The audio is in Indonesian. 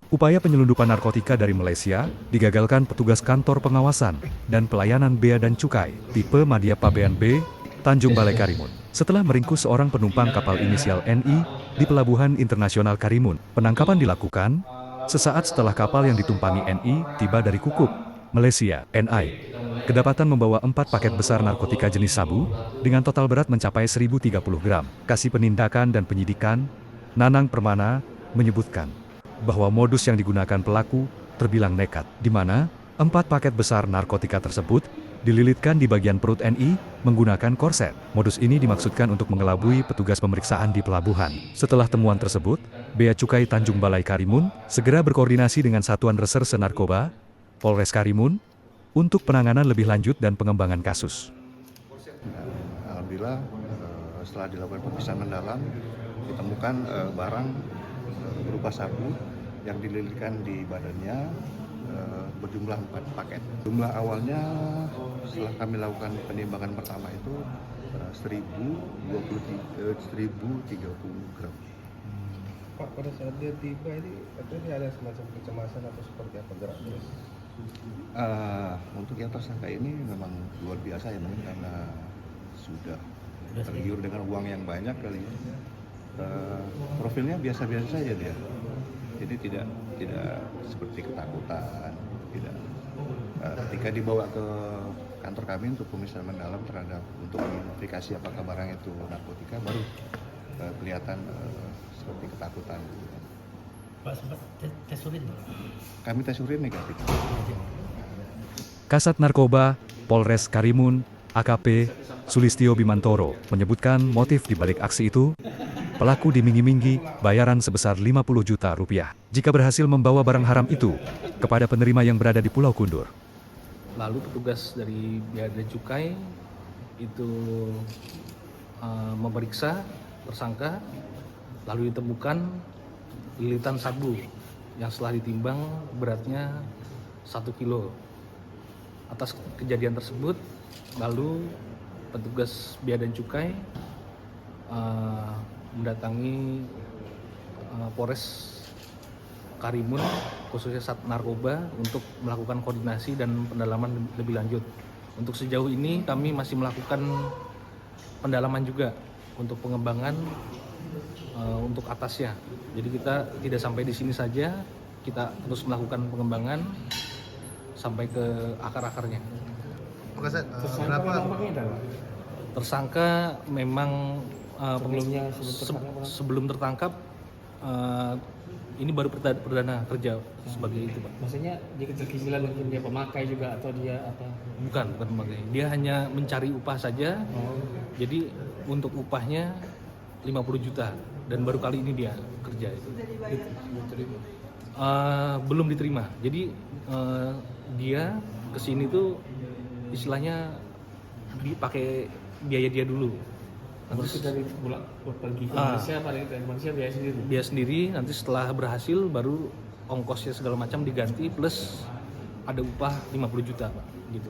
Upaya penyelundupan narkotika dari Malaysia digagalkan petugas kantor pengawasan dan pelayanan Bea dan Cukai tipe Madya Pabean B, Tanjung Balai Karimun. Setelah meringkus seorang penumpang kapal inisial NI di Pelabuhan Internasional Karimun, penangkapan dilakukan sesaat setelah kapal yang ditumpangi NI tiba dari Kukuk, Malaysia. NI kedapatan membawa 4 paket besar narkotika jenis sabu dengan total berat mencapai 1030 gram. Kasih Penindakan dan Penyidikan, Nanang Permana, menyebutkan bahwa modus yang digunakan pelaku terbilang nekat, di mana 4 paket besar narkotika tersebut dililitkan di bagian perut NI menggunakan korset. Modus ini dimaksudkan untuk mengelabui petugas pemeriksaan di pelabuhan. Setelah temuan tersebut, Bea Cukai Tanjung Balai Karimun segera berkoordinasi dengan Satuan Reserse Narkoba, Polres Karimun, untuk penanganan lebih lanjut dan pengembangan kasus. Alhamdulillah, setelah dilakukan pemeriksaan mendalam, ditemukan barang berupa sabu yang dililitkan di badannya berjumlah 4 paket. Jumlah awalnya setelah kami lakukan penimbangan pertama itu 1030 gram. Pak, pada saat dia tiba ini katanya ada semacam kecemasan atau seperti apa gerak terus? Untuk yang tersangka ini memang luar biasa ya, mungkin karena sudah tergiur dengan uang yang banyak kali ya. Profilnya biasa-biasa saja dia, jadi tidak seperti ketakutan, tidak. Ketika dibawa ke kantor kami untuk pemeriksaan mendalam untuk mengidentifikasi apakah barang itu narkotika, baru kelihatan seperti ketakutan. Pak, sempat tes urin? Kami tes urin negatif. Kasat Narkoba, Polres Karimun, AKP Sulistyo Bimantoro, menyebutkan motif di balik aksi itu, pelaku diminggi-minggi bayaran sebesar 50 juta rupiah jika berhasil membawa barang haram itu kepada penerima yang berada di Pulau Kundur. Lalu petugas dari Bea dan Cukai itu memeriksa tersangka, lalu ditemukan lilitan sabu yang setelah ditimbang beratnya 1 kilo. Atas kejadian tersebut, lalu petugas Bea dan Cukai mendatangi Polres Karimun, khususnya Sat Narkoba, untuk melakukan koordinasi dan pendalaman lebih lanjut. Untuk sejauh ini kami masih melakukan pendalaman juga untuk pengembangan untuk atasnya. Jadi kita tidak sampai di sini saja, kita terus melakukan pengembangan sampai ke akar-akarnya. Tersangka memang sebelum tertangkap ini baru perdana kerja sebagai itu, Pak. Maksudnya dia kecil-kecilan, mungkin dia pemakai juga atau dia apa? Bukan pemakai. Dia hanya mencari upah saja. Jadi untuk upahnya 50 juta dan baru kali ini dia kerja itu. Belum diterima. Jadi dia kesini tuh istilahnya dipakai biaya dia dulu. Nanti dari pergi ke Malaysia, dari Malaysia biaya sendiri? Biaya sendiri, nanti setelah berhasil baru ongkosnya segala macam diganti plus ada upah 50 juta, Pak. Gitu.